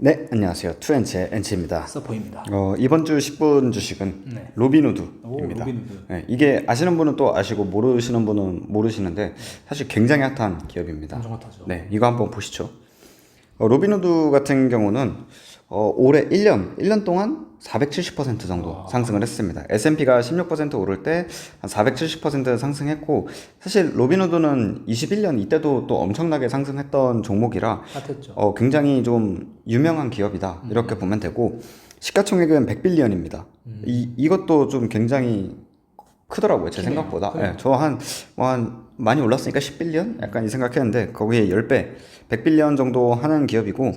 네, 안녕하세요. 투엔치의 엔치입니다. 서포입니다. 이번 주 10분 주식은 네. 로빈후드입니다. 로빈후드. 네, 이게 아시는 분은 또 아시고 모르시는 분은 모르시는데 사실 굉장히 핫한 기업입니다. 엄청 핫하죠. 네, 이거 한번 보시죠. 로빈후드 같은 경우는 올해 1년 동안 470% 정도 상승을 했습니다. S&P가 16% 오를 때 한 470% 상승했고, 사실 로빈후드는 21년 이때도 또 엄청나게 상승했던 종목이라 핫했죠. 굉장히 좀 유명한 기업이다 이렇게 보면 되고, 시가총액은 100빌리언입니다. 이것도 좀 굉장히 크더라고요, 제 크네요. 생각보다. 그래요. 예, 저 한 많이 올랐으니까 10빌리언? 약간 이 생각했는데 거기에 10배, 100빌리언 정도 하는 기업이고,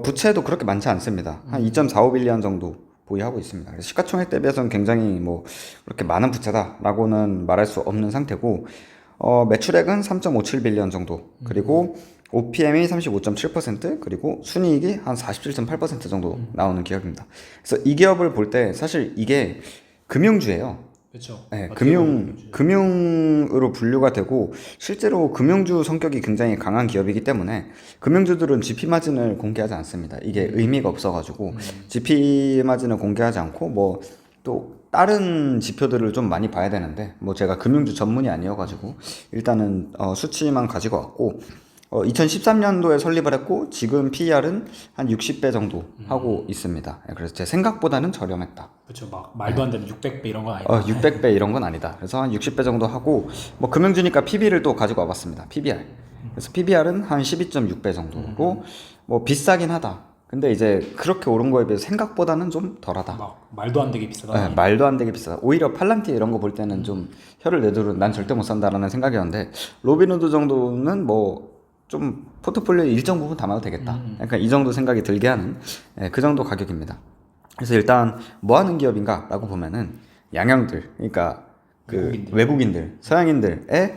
부채도 그렇게 많지 않습니다. 한 2.45빌리언 정도 보유하고 있습니다. 그래서 시가총액 대비해서는 굉장히 뭐 그렇게 많은 부채다라고는 말할 수 없는 상태고, 매출액은 3.57빌리언 정도, 그리고 OPM이 35.7%, 그리고 순이익이 한 47.8% 정도 나오는 기업입니다. 그래서 이 기업을 볼 때 사실 이게 금융주예요. 그렇죠. 네, 금융으로 분류가 되고, 실제로 금융주 성격이 굉장히 강한 기업이기 때문에 금융주들은 GP 마진을 공개하지 않습니다. 이게 의미가 없어가지고 GP 마진을 공개하지 않고 뭐 또 다른 지표들을 좀 많이 봐야 되는데, 뭐 제가 금융주 전문이 아니어가지고 일단은 수치만 가지고 왔고, 2013년도에 설립을 했고 지금 PER은 한 60배 정도 하고 있습니다. 네, 그래서 제 생각보다는 저렴했다. 그렇죠. 막 말도 안 되는 600배 이런 건 아니다. 600배 이런 건 아니다. 그래서 한 60배 정도 하고, 뭐 금융주니까 PB를 또 가지고 와봤습니다. PBR. 그래서 PBR은 한 12.6배 정도고, 뭐 비싸긴 하다. 근데 이제 그렇게 오른 거에 비해서 생각보다는 좀 덜하다. 막 말도 안 되게 비싸다. 네, 말도 안 되게 비싸다. 오히려 팔란티에 이런 거 볼 때는 좀 혀를 내두르, 난 절대 못 산다라는 생각이었는데, 로빈후드 정도는 뭐 좀 포트폴리오 일정 부분 담아도 되겠다. 약간 이 정도 생각이 들게 하는, 그 정도 가격입니다. 그래서 일단 뭐 하는 기업인가라고 보면은 양형들, 그러니까 그 외국인들, 서양인들의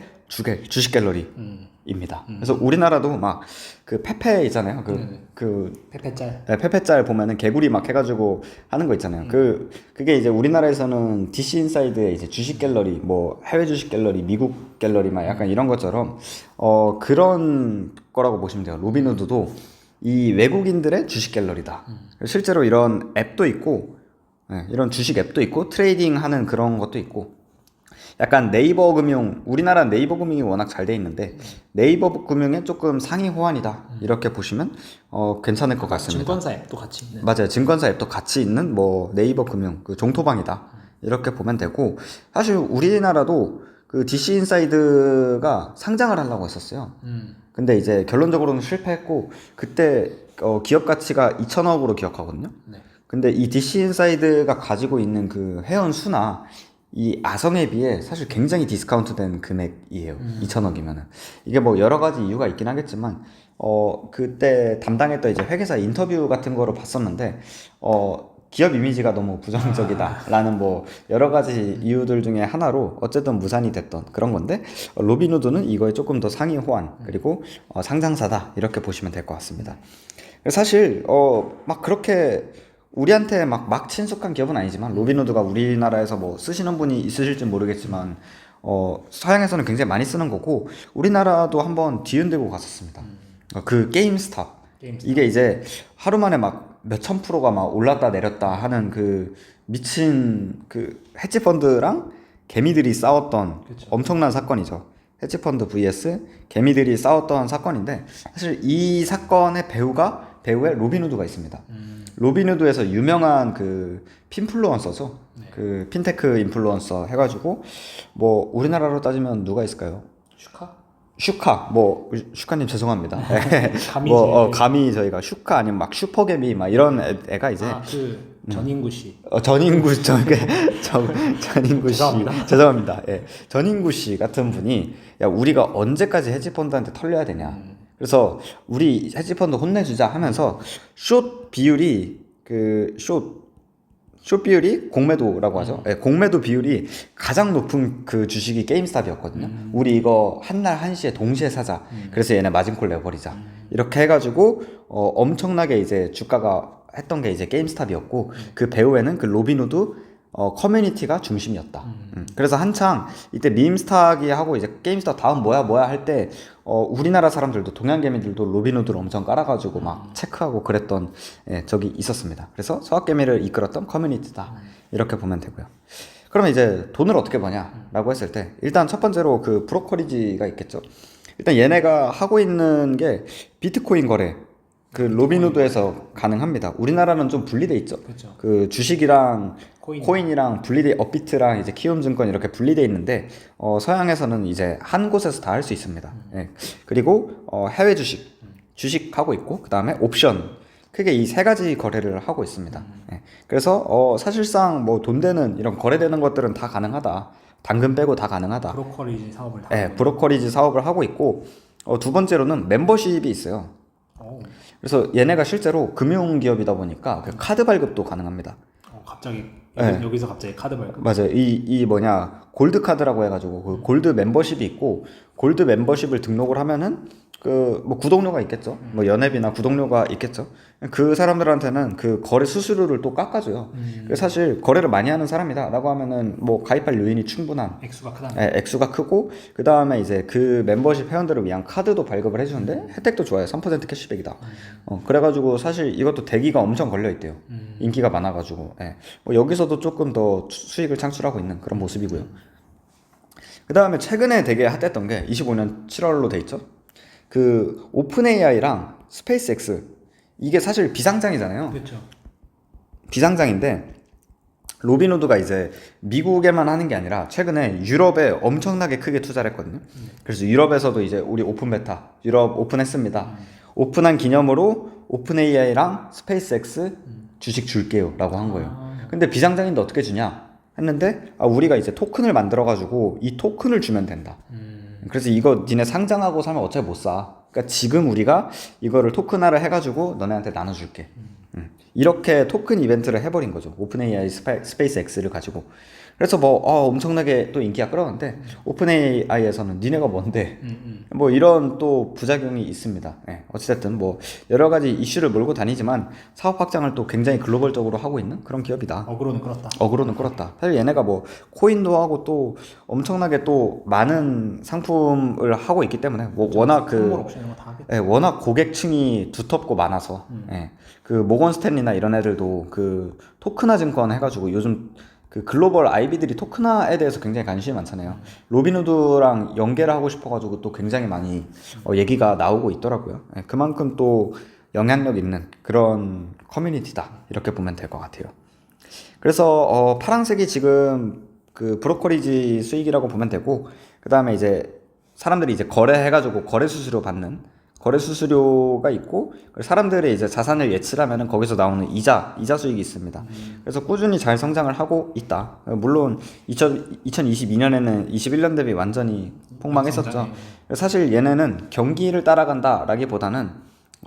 주식 갤러리입니다. 그래서 우리나라도 막 그 페페 있잖아요. 페페짤. 네, 페페짤 보면은 개구리 막 해가지고 하는 거 있잖아요. 그게 이제 우리나라에서는 DC 인사이드의 이제 주식 갤러리, 뭐 해외 주식 갤러리, 미국 갤러리 막 약간 이런 것처럼 그런 거라고 보시면 돼요. 로빈후드도 이 외국인들의 주식 갤러리다. 실제로 이런 앱도 있고, 이런 주식 앱도 있고, 트레이딩 하는 그런 것도 있고, 약간 네이버 금융, 우리나라 네이버 금융이 워낙 잘 돼 있는데 네이버 금융의 조금 상위 호환이다 이렇게 보시면 괜찮을 것 같습니다. 증권사 앱도 같이 있는. 맞아요. 증권사 앱도 같이 있는 뭐 네이버 금융 그 종토방이다 이렇게 보면 되고, 사실 우리나라도 그 DC 인사이드가 상장을 하려고 했었어요. 근데 이제 결론적으로는 실패했고, 그때 기업 가치가 2천억으로 기억하거든요. 네. 근데 이 DC 인사이드가 가지고 있는 그 회원 수나 이 아성에 비해 사실 굉장히 디스카운트된 금액이에요. 2천억이면은. 이게 뭐 여러 가지 이유가 있긴 하겠지만, 그때 담당했던 이제 회계사 인터뷰 같은 거를 봤었는데, 기업 이미지가 너무 부정적이다라는 뭐 여러 가지 이유들 중에 하나로 어쨌든 무산이 됐던 그런 건데, 로빈후드는 이거에 조금 더 상위 호환, 그리고 상장사다 이렇게 보시면 될 것 같습니다. 사실 막 그렇게 우리한테 막 친숙한 기업은 아니지만, 로빈후드가 우리나라에서 뭐 쓰시는 분이 있으실지 모르겠지만 서양에서는 굉장히 많이 쓰는 거고, 우리나라도 한번 뒤흔들고 갔었습니다. 그 게임스탑. 이게 이제 하루 만에 막 몇천 프로가 막 올랐다 내렸다 하는 그 미친 그 헤지펀드랑 개미들이 싸웠던 엄청난 사건이죠. 헤지펀드 vs 개미들이 싸웠던 사건인데, 사실 이 사건의 배우의 로빈후드가 있습니다. 로빈후드에서 유명한 그 핀플루언서죠. 그 핀테크 인플루언서 해가지고, 뭐 우리나라로 따지면 누가 있을까요? 슈카, 뭐 슈카님 죄송합니다. 감히 저희가 슈카 아니면 막 슈퍼개미 막 이런 애가 이제 전인구 씨. 전인구 씨 죄송합니다. 예, 전인구 씨 같은 분이, 야 우리가 언제까지 헤지펀드한테 털려야 되냐. 그래서 우리 헤지펀드 혼내주자 하면서 숏 비율이 공매도라고 하죠. 네, 공매도 비율이 가장 높은 그 주식이 게임스탑이었거든요. 우리 이거 한날 한시에 동시에 사자. 그래서 얘네 마진콜 내버리자. 이렇게 해가지고 엄청나게 이제 주가가 했던 게 이제 게임스탑이었고, 그 배후에는 그 로빈후드 커뮤니티가 중심이었다. 그래서 한창 이때 밈스타기 하고 이제 게임스타 다음 뭐야 할 때 우리나라 사람들도 동양개미들도 로빈후드를 엄청 깔아가지고 막 체크하고 그랬던 적이 있었습니다. 그래서 서학개미를 이끌었던 커뮤니티다. 이렇게 보면 되고요. 그러면 이제 돈을 어떻게 버냐라고 했을 때 일단 첫 번째로 그 브로커리지가 있겠죠. 일단 얘네가 하고 있는 게 비트코인 거래. 그 로빈후드에서 가능합니다. 우리나라는 좀 분리돼 있죠. 그렇죠. 그 주식이랑 코인. 코인이랑 분리돼 업비트랑 이제 키움증권 이렇게 분리돼 있는데 서양에서는 이제 한 곳에서 다 할 수 있습니다. 예. 그리고 해외 주식 하고 있고 그 다음에 옵션 크게 이 세 가지 거래를 하고 있습니다. 예. 그래서 사실상 뭐 돈 되는 이런 거래되는 것들은 다 가능하다. 당근 빼고 다 가능하다. 브로커리지 사업을 다. 예, 브로커리지 사업을 하고 있고 두 번째로는 멤버십이 있어요. 오. 그래서 얘네가 실제로 금융기업이다 보니까 그 카드 발급도 가능합니다. 갑자기 네. 여기서 갑자기 카드 발급. 맞아요. 이 뭐냐 골드 카드라고 해가지고 그 골드 멤버십이 있고 골드 멤버십을 등록을 하면은 그 뭐 구독료가 있겠죠. 뭐 연회비나 구독료가 있겠죠. 그 사람들한테는 그 거래 수수료를 또 깎아줘요. 그래서 사실 거래를 많이 하는 사람이다라고 하면은 뭐 가입할 요인이 충분한. 액수가 크다. 액수가 크고 그 다음에 이제 그 멤버십 회원들을 위한 카드도 발급을 해주는데 혜택도 좋아요. 3% 캐시백이다. 그래가지고 사실 이것도 대기가 엄청 걸려 있대요. 인기가 많아가지고 뭐 여기서도 조금 더 수익을 창출하고 있는 그런 모습이고요. 그 다음에 최근에 되게 핫했던 게 25년 7월로 돼 있죠. 그 오픈 AI랑 스페이스X 이게 사실 비상장이잖아요. 그렇죠. 비상장인데 로빈후드가 이제 미국에만 하는 게 아니라 최근에 유럽에 엄청나게 크게 투자를 했거든요. 그래서 유럽에서도 이제 우리 오픈 베타 유럽 오픈했습니다. 오픈한 기념으로 오픈 AI랑 스페이스X 주식 줄게요 라고 한 거예요. 근데 비상장인데 어떻게 주냐 했는데 우리가 이제 토큰을 만들어 가지고 이 토큰을 주면 된다. 그래서 이거 니네 상장하고 사면 어차피 못 사. 그러니까 지금 우리가 이거를 토큰화를 해가지고 너네한테 나눠줄게. 이렇게 토큰 이벤트를 해버린 거죠. 오픈 AI 스페이스X를 가지고. 그래서 뭐 엄청나게 또 인기가 끌었는데 오픈 AI에서는 니네가 뭔데? 뭐 이런 또 부작용이 있습니다. 어찌됐든 뭐 여러 가지 이슈를 몰고 다니지만 사업 확장을 또 굉장히 글로벌적으로 하고 있는 그런 기업이다. 어그로는 끌었다. 사실 얘네가 뭐 코인도 하고 또 엄청나게 또 많은 상품을 하고 있기 때문에 뭐 워낙 워낙 고객층이 두텁고 많아서 그 모건 스탠리나 이런 애들도 그 토크나 증권 해가지고 요즘 그 글로벌 IB들이 토크나에 대해서 굉장히 관심이 많잖아요. 로빈후드랑 연계를 하고 싶어가지고 또 굉장히 많이 얘기가 나오고 있더라고요. 그만큼 또 영향력 있는 그런 커뮤니티다 이렇게 보면 될 것 같아요. 그래서 파란색이 지금 그 브로커리지 수익이라고 보면 되고 그 다음에 이제 사람들이 이제 거래해가지고 거래 수수료 받는 거래 수수료가 있고 사람들의 이제 자산을 예치하면은 거기서 나오는 이자 수익이 있습니다. 그래서 꾸준히 잘 성장을 하고 있다. 물론 2022년에는 21년 대비 완전히 폭망했었죠. 사실 얘네는 경기를 따라간다라기보다는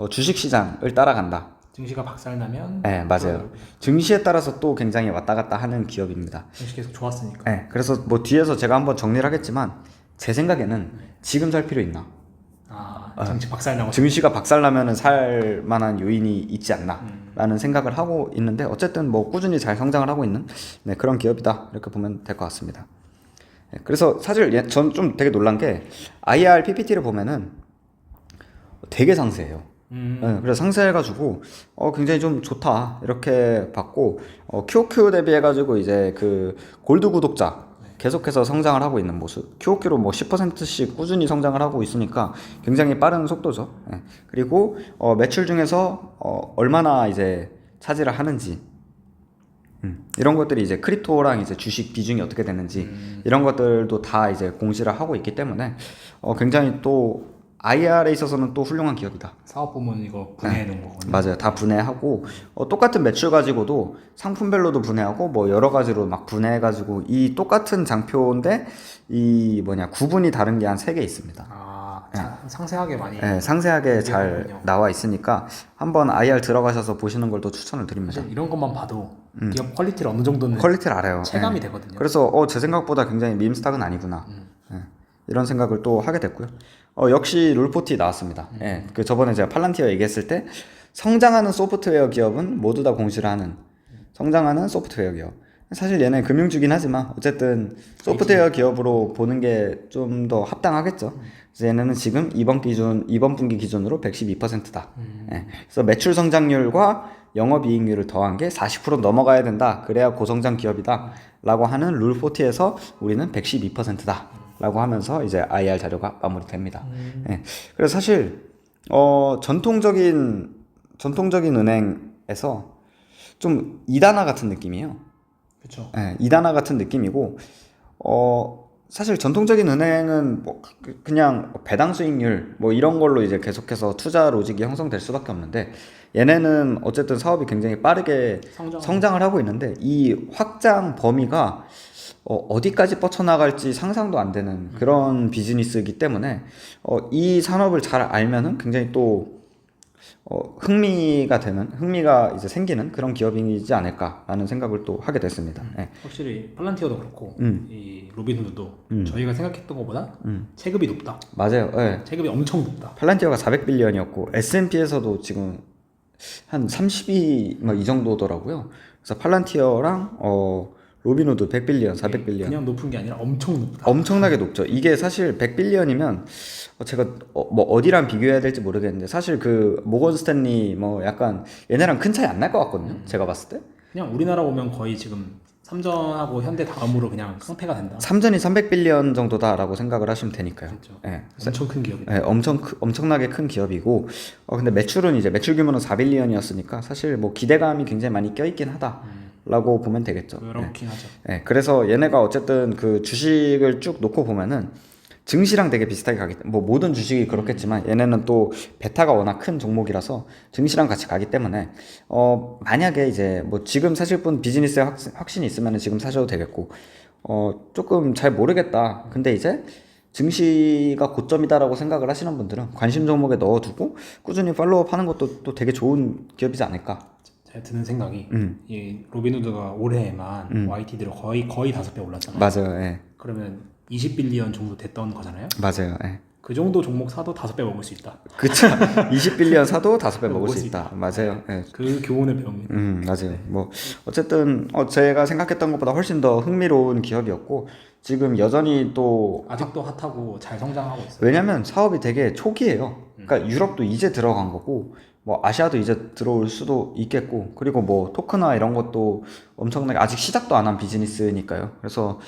주식 시장을 따라간다. 증시가 박살나면 네, 맞아요. 증시에 따라서 또 굉장히 왔다 갔다 하는 기업입니다. 증시 계속 좋았으니까. 네, 그래서 뭐 뒤에서 제가 한번 정리를 하겠지만 제 생각에는 지금 살 필요 있나? 증시 박살나고 증시가 박살나면은 살 만한 요인이 있지 않나라는 생각을 하고 있는데 어쨌든 뭐 꾸준히 잘 성장을 하고 있는 그런 기업이다 이렇게 보면 될 것 같습니다. 그래서 사실 전 좀 되게 놀란 게 IR PPT를 보면은 되게 상세해요. 그래서 상세해가지고 굉장히 좀 좋다 이렇게 봤고 QOQ 대비해가지고 이제 그 골드 구독자 계속해서 성장을 하고 있는 모습. QOQ로 뭐 10%씩 꾸준히 성장을 하고 있으니까 굉장히 빠른 속도죠. 그리고 매출 중에서 얼마나 이제 차지를 하는지 이런 것들이 이제 크립토랑 이제 주식 비중이 어떻게 되는지 이런 것들도 다 이제 공시를 하고 있기 때문에 굉장히 또 IR에 있어서는 또 훌륭한 기업이다. 사업 부문 이거 분해해 놓은 거거든요. 맞아요. 다 분해하고 똑같은 매출 가지고도 상품별로도 분해하고 뭐 여러 가지로 막 분해해가지고 이 똑같은 장표인데 이 뭐냐 구분이 다른 게 한 3개 있습니다. 상세하게 많이. 상세하게 잘 나와 있으니까 한번 IR 들어가셔서 보시는 걸 또 추천을 드립니다. 이런 것만 봐도 기업 퀄리티를 어느 정도는 퀄리티를 알아요. 체감이 되거든요. 그래서 제 생각보다 굉장히 밈스탁은 아니구나. 이런 생각을 또 하게 됐고요. 역시 롤포티 나왔습니다. 그 저번에 제가 팔란티어 얘기했을 때 성장하는 소프트웨어 기업은 모두 다 공시를 하는 성장하는 소프트웨어 기업. 사실 얘네 금융주긴 하지만 어쨌든 소프트웨어 기업으로 보는 게 좀 더 합당하겠죠. 그래서 얘네는 지금 이번 분기 기준으로 112%다. 예. 그래서 매출 성장률과 영업이익률을 더한 게 40% 넘어가야 된다. 그래야 고성장 기업이다. 라고 하는 룰40에서 우리는 112%다. 라고 하면서 이제 IR 자료가 마무리됩니다. 예. 그래서 사실 전통적인 은행에서 좀 이단화 같은 느낌이에요. 그렇죠. 예, 이단화 같은 느낌이고 사실 전통적인 은행은 뭐 그냥 배당 수익률 뭐 이런 걸로 이제 계속해서 투자 로직이 형성될 수밖에 없는데 얘네는 어쨌든 사업이 굉장히 빠르게 성장을 하고 있는데 이 확장 범위가 어디까지 뻗쳐나갈지 상상도 안 되는 그런 비즈니스이기 때문에 이 산업을 잘 알면은 굉장히 또 흥미가 이제 생기는 그런 기업이지 않을까라는 생각을 또 하게 됐습니다. 예. 확실히 팔란티어도 그렇고 이 로빈후드도 저희가 생각했던 것보다 체급이 높다. 맞아요. 예. 체급이 엄청 높다. 팔란티어가 400빌리언이었고 S&P에서도 지금 한 30이 막 이 정도더라고요. 그래서 팔란티어랑 로빈후드 100빌리언, 400빌리언 그냥 높은 게 아니라 엄청 높다. 엄청나게 높죠. 이게 사실 100빌리언이면 제가 뭐 어디랑 비교해야 될지 모르겠는데 사실 그 모건 스탠리 뭐 약간 얘네랑 큰 차이 안 날 것 같거든요. 제가 봤을 때. 그냥 우리나라 오면 거의 지금 삼전하고 현대 다음으로 그냥 깡패가 된다. 삼전이 300빌리언 정도다라고 생각을 하시면 되니까요. 그렇죠. 예. 엄청 큰 기업이다. 예, 엄청나게 큰 기업이고 근데 매출 규모는 4빌리언이었으니까 사실 뭐 기대감이 굉장히 많이 껴있긴 하다라고 보면 되겠죠. 그렇긴 하죠. 예, 그래서 얘네가 어쨌든 그 주식을 쭉 놓고 보면은 증시랑 되게 비슷하게 가기 때문에 뭐 모든 주식이 그렇겠지만 얘네는 또 베타가 워낙 큰 종목이라서 증시랑 같이 가기 때문에 만약에 이제 뭐 지금 사실 분 비즈니스에 확신이 있으면 지금 사셔도 되겠고 조금 잘 모르겠다 근데 이제 증시가 고점이다라고 생각을 하시는 분들은 관심 종목에 넣어두고 꾸준히 팔로우업 하는 것도 또 되게 좋은 기업이지 않을까. 제가 드는 생각이 이 로빈후드가 올해에만 YTD로 거의 5배 올랐잖아요. 맞아요. 예. 그러면 20빌리언 정도 됐던 거잖아요. 맞아요. 예. 그 정도 종목 사도 5배 먹을 수 있다. 그쵸. 20빌리언 사도 5배 먹을 수 있다. 맞아요. 예. 그 교훈을 배웁니다. 맞아요. 뭐 어쨌든 제가 생각했던 것보다 훨씬 더 흥미로운 기업이었고 지금 여전히 또 아직도 핫하고 잘 성장하고 있어요. 왜냐면 사업이 되게 초기예요. 그러니까 유럽도 이제 들어간 거고 뭐 아시아도 이제 들어올 수도 있겠고 그리고 뭐 토크나 이런 것도 엄청나게 아직 시작도 안 한 비즈니스니까요. 그래서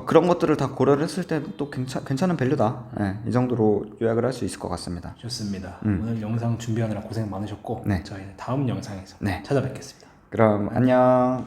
그런 것들을 다 고려를 했을 때 또 괜찮은 밸류다. 네, 이 정도로 요약을 할 수 있을 것 같습니다. 좋습니다. 오늘 영상 준비하느라 고생 많으셨고 네. 저희는 다음 영상에서 네. 찾아뵙겠습니다. 그럼 안녕.